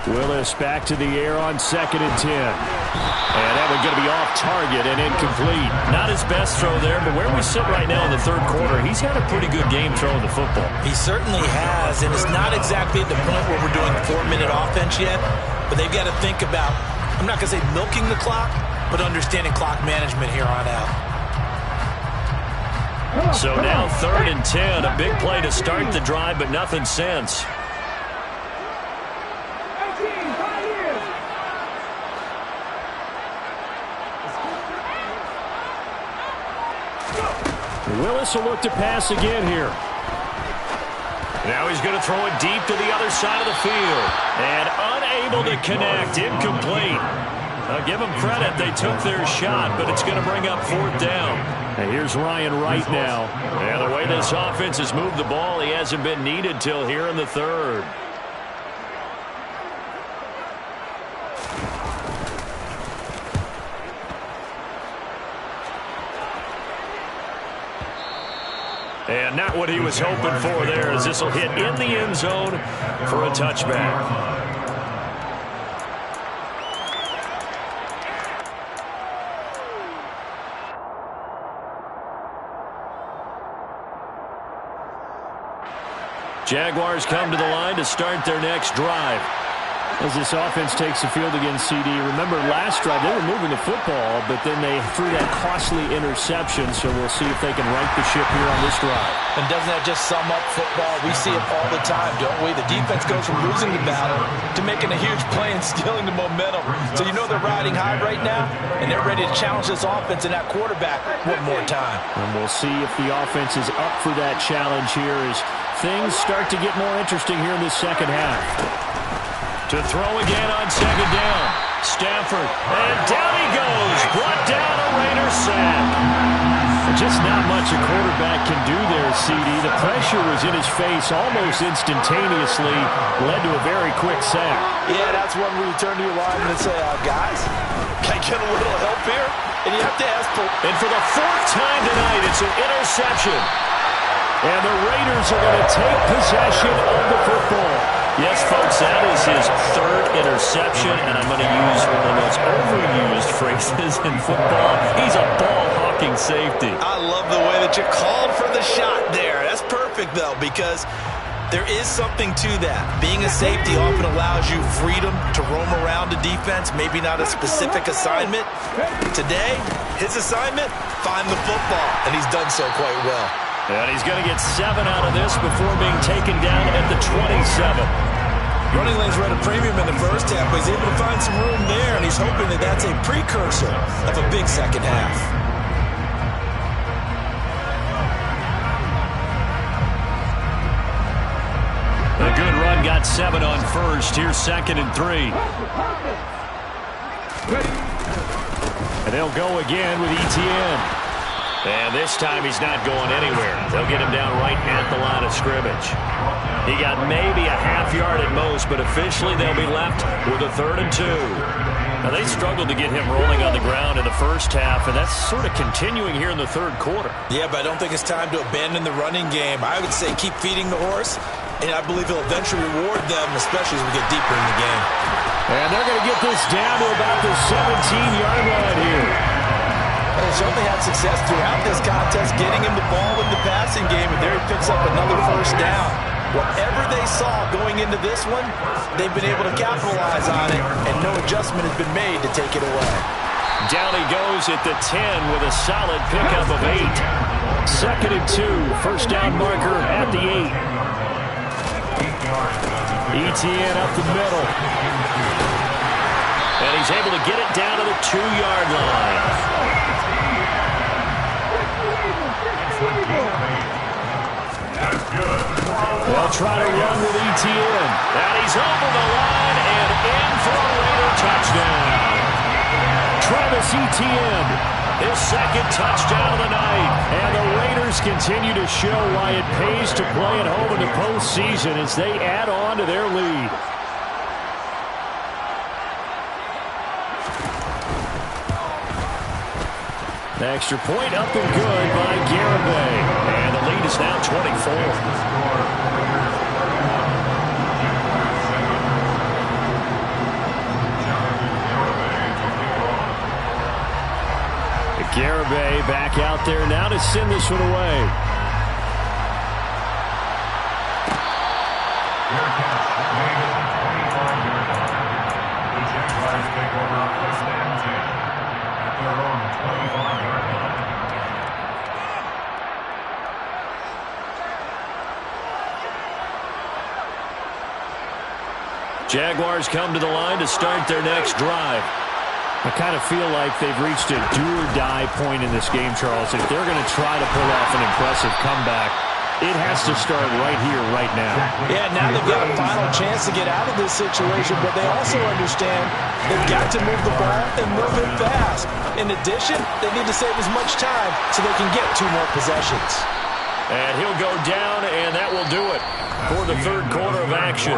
Willis back to the air on 2nd and 10. And that one going to be off target and incomplete. Not his best throw there, but where we sit right now in the 3rd quarter, he's had a pretty good game throwing the football. He certainly has, and it's not exactly at the point where we're doing 4-minute offense yet, but they've got to think about, I'm not going to say milking the clock, but understanding clock management here on out. So now 3rd and 10, a big play to start the drive, but nothing since. Willis will look to pass again here. Now he's going to throw it deep to the other side of the field. And unable to connect, incomplete. Now give them credit, they took their shot, but it's going to bring up 4th down. And here's Ryan Wright now. And the way this offense has moved the ball, he hasn't been needed till here in the 3rd. And not what he was hoping for there, as this will hit in the end zone for a touchback. Jaguars come to the line to start their next drive. As this offense takes the field against CD. Remember, last drive, they were moving the football, but then they threw that costly interception, so we'll see if they can right the ship here on this drive. And doesn't that just sum up football? We see it all the time, don't we? The defense goes from losing the battle to making a huge play and stealing the momentum. So you know they're riding high right now, and they're ready to challenge this offense and that quarterback one more time. And we'll see if the offense is up for that challenge here as things start to get more interesting here in this second half. To throw again on second down. Stafford. And down he goes. Brought down a Raider sack. Just not much a quarterback can do there, CD. The pressure was in his face almost instantaneously. Led to a very quick sack. Yeah, that's one where you turn to your lineman and say, guys, can I get a little help here? And you have to ask for... And for the fourth time tonight, it's an interception. And the Raiders are going to take possession of the football. Yes, folks, that is his third interception, and I'm going to use one of the most overused phrases in football. He's a ball-hawking safety. I love the way that you called for the shot there. That's perfect, though, because there is something to that. Being a safety often allows you freedom to roam around the defense, maybe not a specific assignment. Today, his assignment, find the football, and he's done so quite well. And he's going to get 7 out of this before being taken down at the 27. Running lanes were at a premium in the first half, but he's able to find some room there, and he's hoping that that's a precursor of a big second half. A good run, got 7 on first. Here's 2nd and 3. And they'll go again with Etienne. And this time he's not going anywhere. They'll get him down right at the line of scrimmage. He got maybe a half yard at most, but officially they'll be left with a 3rd and 2. Now they struggled to get him rolling on the ground in the first half, and that's sort of continuing here in the third quarter. Yeah, but I don't think it's time to abandon the running game. I would say keep feeding the horse, and I believe he'll eventually reward them, especially as we get deeper in the game. And they're going to get this down to about the 17-yard line here. They certainly had success throughout this contest, getting him the ball in the passing game, and there he picks up another first down. Whatever they saw going into this one, they've been able to capitalize on it, and no adjustment has been made to take it away. Down he goes at the 10 with a solid pickup of 8. 2nd and 2, first down marker at the 8. Etienne up the middle. And he's able to get it down to the 2-yard line. They'll try to run with Etienne. And he's over the line and in for a Raider touchdown. Travis Etienne, his 2nd touchdown of the night. And the Raiders continue to show why it pays to play at home in the postseason as they add on to their lead. The extra point up and good by Garibay. And the lead is now 24. Garibay back out there now to send this one away. The Jaguars take over on 1st and 10 at their own 25-yard line. Jaguars come to the line to start their next drive. I kind of feel like they've reached a do-or-die point in this game, Charles. If they're going to try to pull off an impressive comeback, it has to start right here, right now. Yeah, now they've got a final chance to get out of this situation, but they also understand they've got to move the ball and move it fast. In addition, they need to save as much time so they can get 2 more possessions. And he'll go down, and that will do it for the third quarter of action.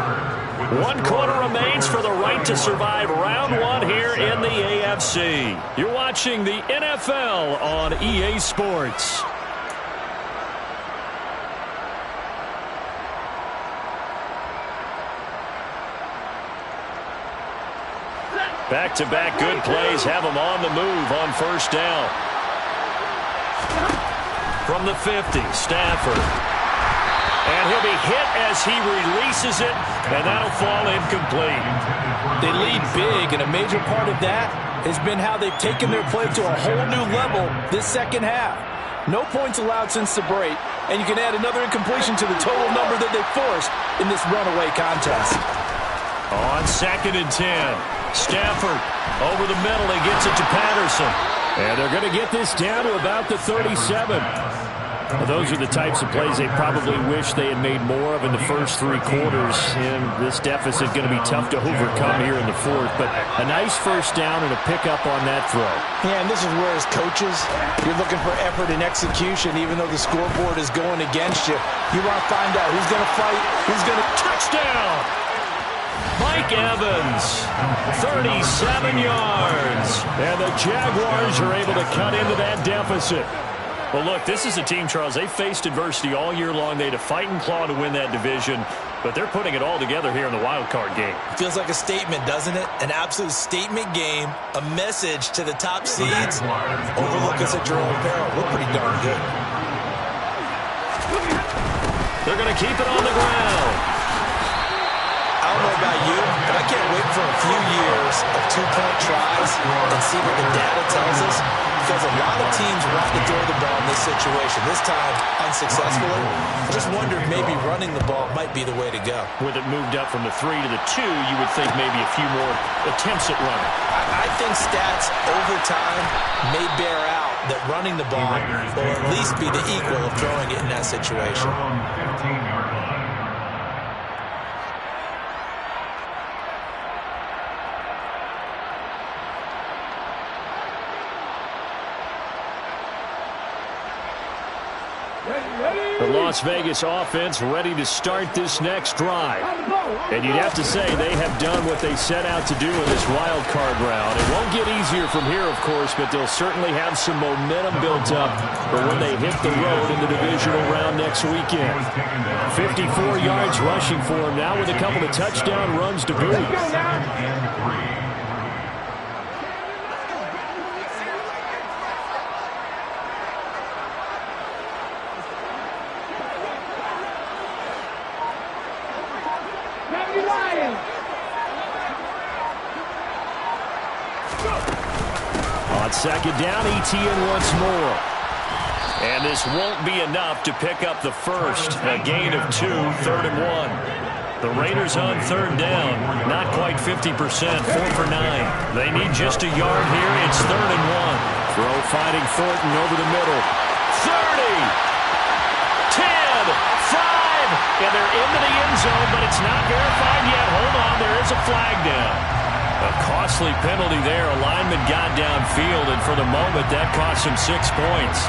1 quarter remains for the right to survive round 1 here in the AFC. You're watching the NFL on EA Sports. Back-to-back good plays have them on the move on first down. From the 50, Stafford. And he'll be hit as he releases it, and that'll fall incomplete. They lead big, and a major part of that has been how they've taken their play to a whole new level this second half. No points allowed since the break, and you can add another incompletion to the total number that they forced in this runaway contest. On 2nd and 10, Stafford over the middle. He gets it to Patterson. And they're going to get this down to about the 37. Well, those are the types of plays they probably wish they had made more of in the first 3 quarters. And this deficit going to be tough to overcome here in the 4th. But a nice first down and a pickup on that throw. Yeah, and this is where, as coaches, you're looking for effort and execution, even though the scoreboard is going against you. You want to find out who's going to fight, who's going to... Touchdown! Mike Evans, 37 yards. And the Jaguars are able to cut into that deficit. Well, look, this is a team, Charles, they faced adversity all year long. They had to fight and claw to win that division, but they're putting it all together here in the wild card game. Feels like a statement, doesn't it? An absolute statement game, a message to the top seeds. Overlook us at your own peril. We're pretty darn good. They're going to keep it on the ground. I don't know about you, but I can't wait for a few years of 2-point tries and see what the data tells us, because a lot of teams want to throw the ball in this situation. This time, unsuccessfully. I just wondered maybe running the ball might be the way to go. With it moved up from the 3 to the 2, you would think maybe a few more attempts at running. I think stats over time may bear out that running the ball will at least be the equal of throwing it in that situation. The Las Vegas offense ready to start this next drive. And you'd have to say they have done what they set out to do in this wild card round. It won't get easier from here, of course, but they'll certainly have some momentum built up for when they hit the road in the divisional round next weekend. 54 yards rushing for him now with a couple of touchdown runs to boot. On 2nd down, ETN once more. And this won't be enough to pick up the first. A gain of 2, 3rd and 1. The Raiders on 3rd down. Not quite 50%, 4 for 9. They need just a yard here. It's 3rd and 1. Throw finding Thornton over the middle. 30, 10, 5. And they're into the end zone, but it's not verified yet. Hold on, there is a flag down. A costly penalty there. A lineman got downfield, and for the moment, that cost him 6 points.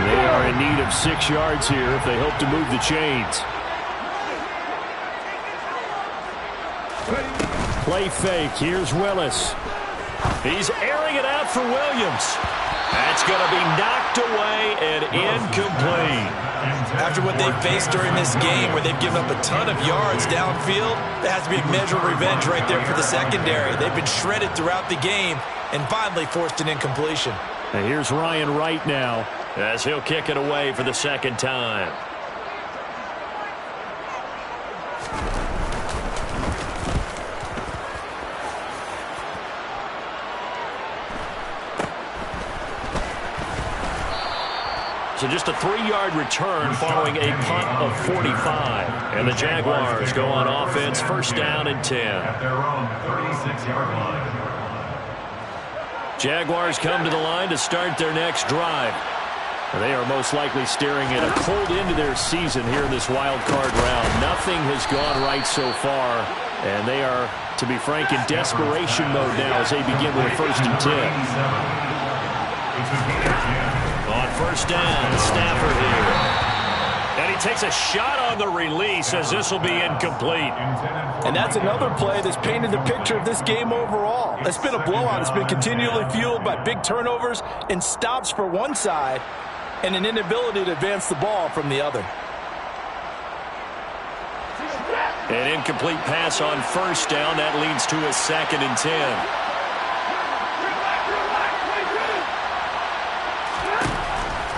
They are in need of 6 yards here if they hope to move the chains. Play fake. Here's Willis. He's airing it out for Williams. That's going to be knocked away and incomplete. After what they've faced during this game, where they've given up a ton of yards downfield, there has to be a measure of revenge right there for the secondary. They've been shredded throughout the game and finally forced an incompletion. And here's Ryan Wright now as he'll kick it away for the 2nd time. So just a 3-yard return following a punt of 45. And the Jaguars go on offense, 1st down and 10. At their own 36-yard line. Jaguars come to the line to start their next drive. They are most likely staring at a cold end to their season here in this wild card round. Nothing has gone right so far, and they are, to be frank, in desperation mode now as they begin with a 1st and 10. On 1st down, Stafford here. And he takes a shot on the release as this will be incomplete. And that's another play that's painted the picture of this game overall. It's been a blowout. It's been continually fueled by big turnovers and stops for one side and an inability to advance the ball from the other. An incomplete pass on first down. That leads to a 2nd and 10.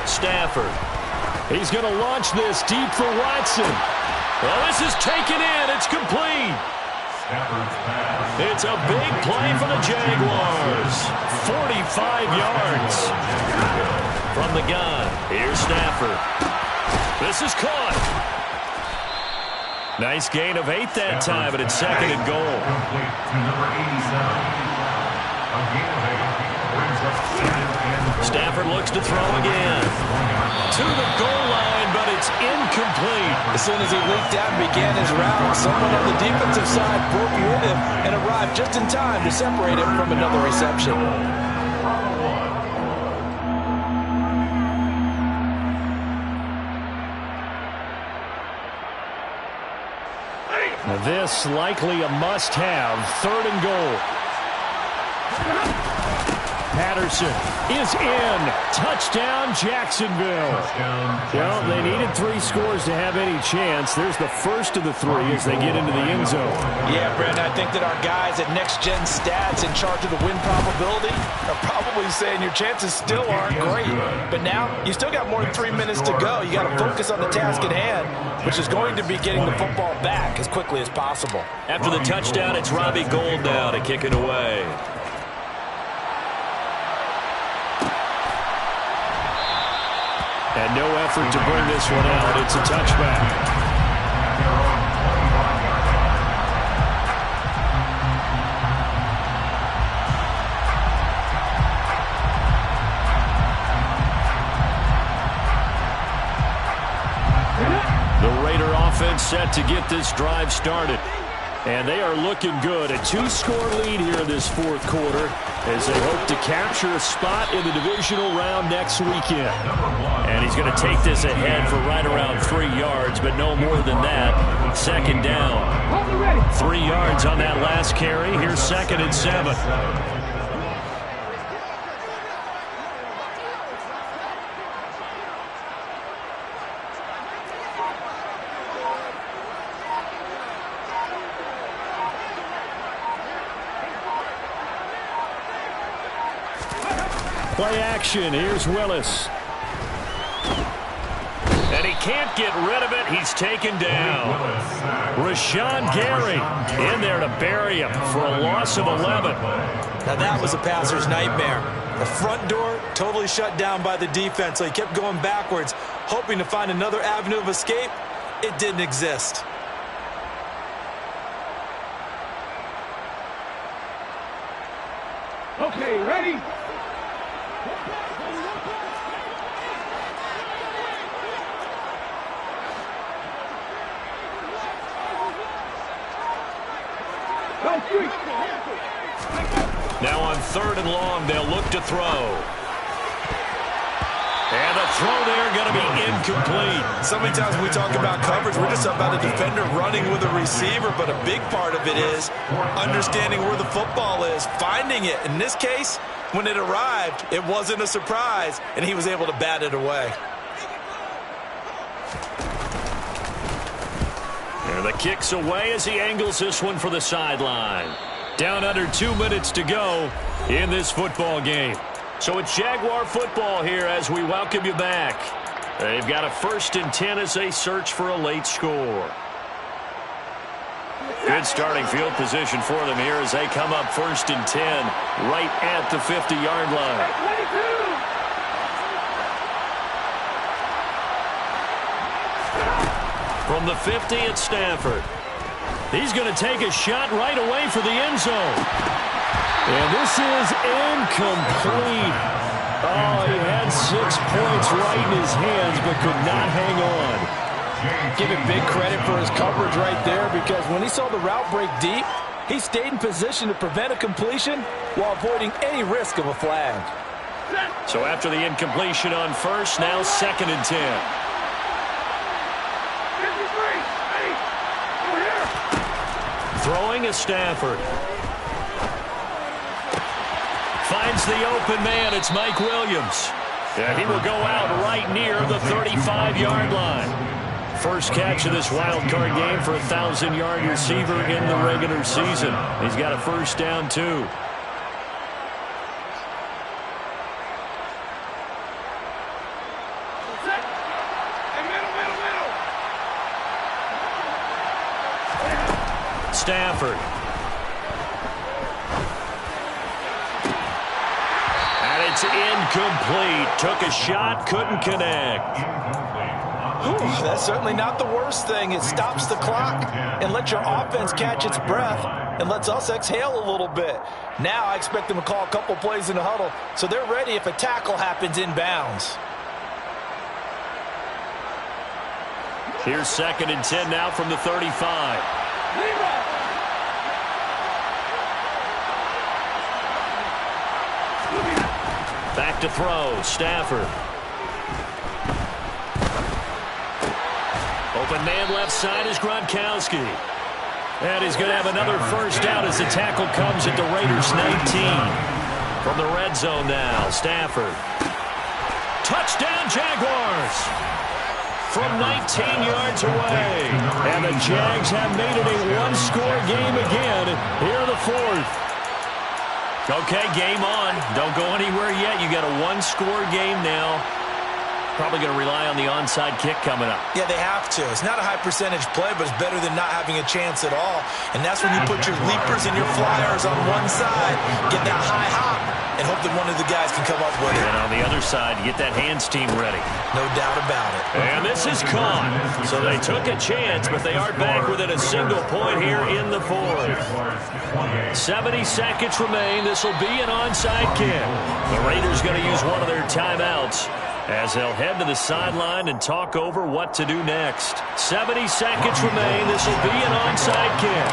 Stafford. He's going to launch this deep for Watson. Well, this is taken in. It's complete. It's a big play for the Jaguars. 45 yards from the gun. Here's Stafford. This is caught. Nice gain of 8 that time, but it's 2nd and goal. Stafford looks to throw again. To the goal line, but it's incomplete. As soon as he leaked out and began his route, someone on the defensive side broke with him and arrived just in time to separate him from another reception. Now this likely a must-have. 3rd and goal. Patterson is in. Touchdown, Jacksonville. Well, they needed 3 scores to have any chance. There's the first of the 3 as they get into the end zone. Yeah, Brandon, I think that our guys at Next Gen Stats in charge of the win probability are probably saying your chances still aren't great. But now, you still got more than 3 minutes to go. You got to focus on the task at hand, which is going to be getting the football back as quickly as possible. After the touchdown, it's Robbie Gould now to kick it away. And no effort to bring this one out. It's a touchback. The Raider offense set to get this drive started. And they are looking good. A 2-score lead here in this 4th quarter as they hope to capture a spot in the divisional round next weekend. And he's going to take this ahead for right around 3 yards, but no more than that. 2nd down. 3 yards on that last carry. Here's 2nd and 7. Play action. Here's Willis. And he can't get rid of it. He's taken down. Rashawn Gary in there to bury him for a loss of 11. Now that was a passer's nightmare. The front door totally shut down by the defense, so he kept going backwards, hoping to find another avenue of escape. It didn't exist. Okay, ready? Now on 3rd and long, they'll look to throw. And the throw there going to be incomplete. So many times when we talk about coverage, we're just about a defender running with a receiver, but a big part of it is understanding where the football is, finding it. In this case, when it arrived, it wasn't a surprise, and he was able to bat it away. And the kick's away as he angles this one for the sideline. Down under 2 minutes to go in this football game. So it's Jaguar football here as we welcome you back. They've got a 1st and 10 as they search for a late score. Good starting field position for them here as they come up 1st and 10 right at the 50-yard line. From the 50, it's Stafford. He's going to take a shot right away for the end zone. And this is incomplete. Oh, he had 6 points right in his hands, but could not hang on. Give him big credit for his coverage right there, because when he saw the route break deep, he stayed in position to prevent a completion while avoiding any risk of a flag. So after the incompletion on 1st, now 2nd and 10. Throwing is Stafford. Finds the open man. It's Mike Williams. And he will go out right near the 35-yard line. first catch of this wild card game for a 1,000-yard receiver in the regular season. He's got a first down, too. Stafford. And it's incomplete. Took a shot, couldn't connect. That's certainly not the worst thing. It stops the clock and lets your offense catch its breath and lets us exhale a little bit. Now I expect them to call a couple plays in the huddle so they're ready if a tackle happens inbounds. Here's 2nd and 10 now from the 35. Back to throw, Stafford. Open man left side is Gronkowski. And he's going to have another first down as the tackle comes at the Raiders' 19. From the red zone now, Stafford. Touchdown, Jaguars! From 19 yards away. And the Jags have made it a one-score game again here in the 4th. Okay, game on. Don't go anywhere yet. You got a one-score game now. Probably going to rely on the onside kick coming up. Yeah, they have to. It's not a high-percentage play, but it's better than not having a chance at all. And that's when you put your leapers and your flyers on one side, get that high hop, and hope that one of the guys can come up with it. And on the other side, you get that hands team ready. No doubt about it. And this is caught. So they took a chance, but they are back within a single point here in the 4th. 70 seconds remain. This will be an onside kick. The Raiders going to use one of their timeouts as they'll head to the sideline and talk over what to do next. 70 seconds remain. This will be an onside kick.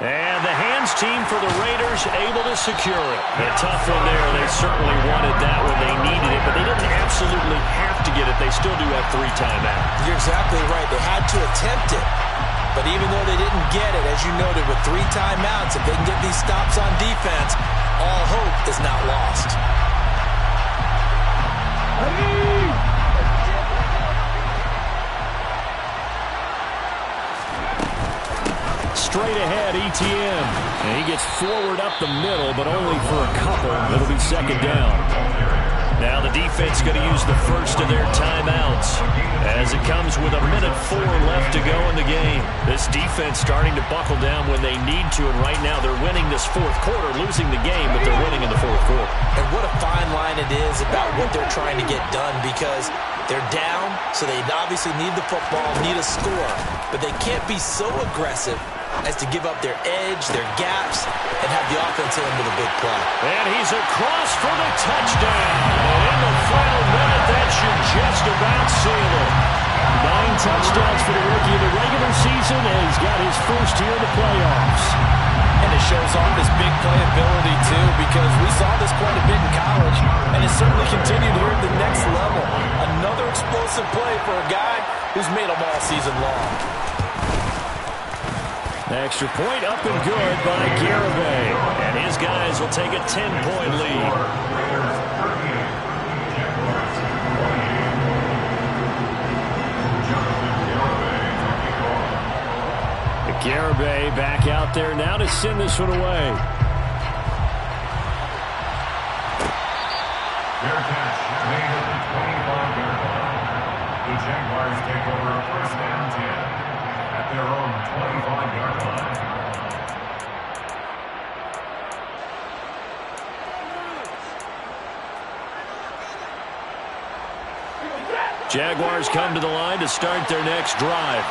And the hands team for the Raiders able to secure it. A tough one there. They certainly wanted that when they needed it, but they didn't absolutely have to get it. They still do have 3 timeouts. You're exactly right. They had to attempt it. But even though they didn't get it, as you noted, with 3 timeouts, if they can get these stops on defense, all hope is not lost. Straight ahead, ETN. And he gets forward up the middle, but only for a couple. It'll be 2nd down. Now the defense going to use the first of their timeouts as it comes with 1:04 left to go in the game. This defense starting to buckle down when they need to, and right now they're winning this 4th quarter, losing the game, but they're winning in the 4th quarter. And what a fine line it is about what they're trying to get done, because they're down, so they obviously need the football, need a score, but they can't be so aggressive as to give up their edge, their gaps, and have the offense hit them with a big play. And he's across for the touchdown. And in the final minute, that should just about seal it. 9 touchdowns for the rookie in the regular season, and he's got his first here in the playoffs. And it shows off his big playability, too, because we saw this quite a bit in college, and it certainly continued here at the next level. Another explosive play for a guy who's made them all season long. Extra point up and good by Garibay. And his guys will take a 10-point lead. Garibay back out there now to send this one away. Fair catch made at the 25-yard line. The Jaguars take over a 1st and 10 at their own 25-yard line. Jaguars come to the line to start their next drive.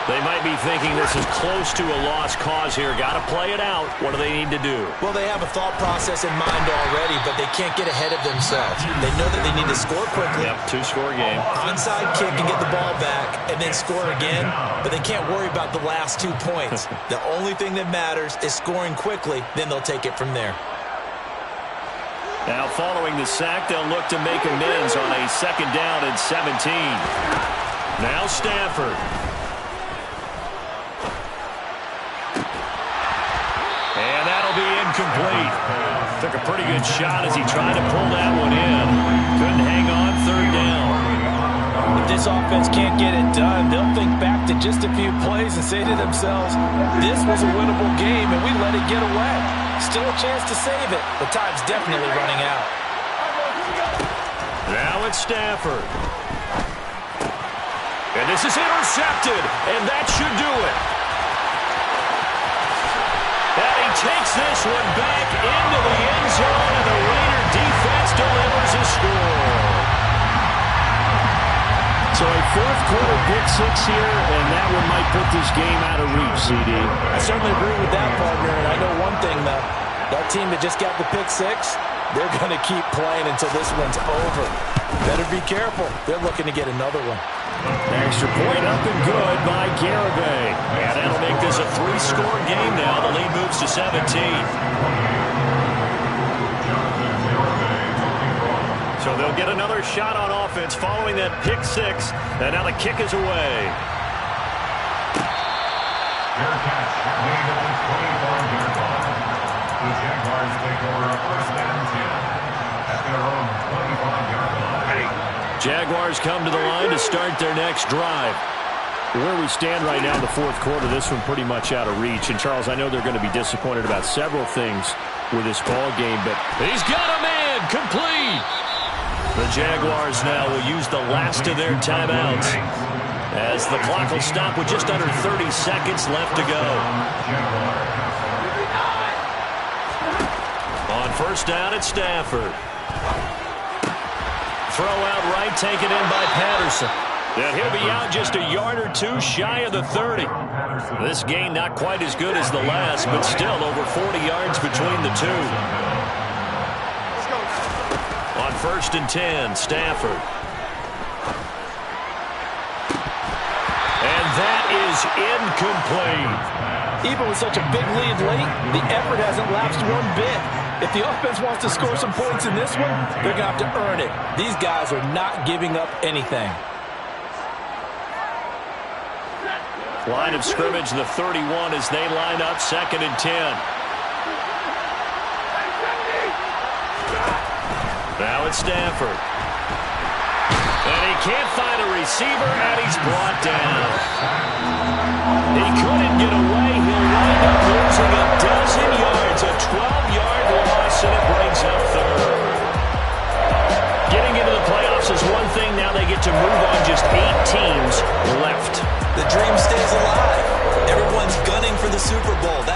They might be thinking this is close to a lost cause here. Got to play it out. What do they need to do? Well, they have a thought process in mind already, but they can't get ahead of themselves. They know that they need to score quickly. Yep, 2-score game. Onside kick and get the ball back and then score again, but they can't worry about the last 2 points. The only thing that matters is scoring quickly, then they'll take it from there. Now following the sack, they'll look to make amends on a 2nd down and 17. Now Stafford. And that'll be incomplete. Took a pretty good shot as he tried to pull that one in. Couldn't hang on, 3rd down. If this offense can't get it done, they'll think back to just a few plays and say to themselves, this was a winnable game and we let it get away. Still a chance to save it, but time's definitely running out. Now it's Stafford. And this is intercepted, and that should do it. And he takes this one back into the end zone, and the Raider defense delivers a score. So a fourth-quarter pick-6 here, and that one might put this game out of reach, CD. I certainly agree with that, partner, and I know one thing, though. That team that just got the pick-6, they're going to keep playing until this one's over. Better be careful. They're looking to get another one. Extra point up and good by Garibay. And that'll make this a 3-score game now. The lead moves to 17. So they'll get another shot on offense following that pick-6. And now the kick is away. Fair catch. Lead at the 24-yard line. The Jaguars take over a first and 10 at their own 25-yard line. Jaguars come to the line to start their next drive. Where we stand right now in the fourth quarter, this one pretty much out of reach. And, Charles, I know they're going to be disappointed about several things with this ball game, but he's got a man complete. The Jaguars now will use the last of their timeouts as the clock will stop with just under 30 seconds left to go. On first down, it's Stafford. Throw out right, taken in by Patterson. And he'll be out just a yard or two shy of the 30. This gain not quite as good as the last, but still over 40 yards between the two. On first and 10, Stafford. And that is incomplete. Even with such a big lead late, the effort hasn't lapsed one bit. If the offense wants to score some points in this one, they're going to have to earn it. These guys are not giving up anything. Line of scrimmage, the 31 as they line up, second and 10. Now it's Stafford. And he can't find a receiver, and he's brought down. He couldn't get away. He'll wind up losing a dozen.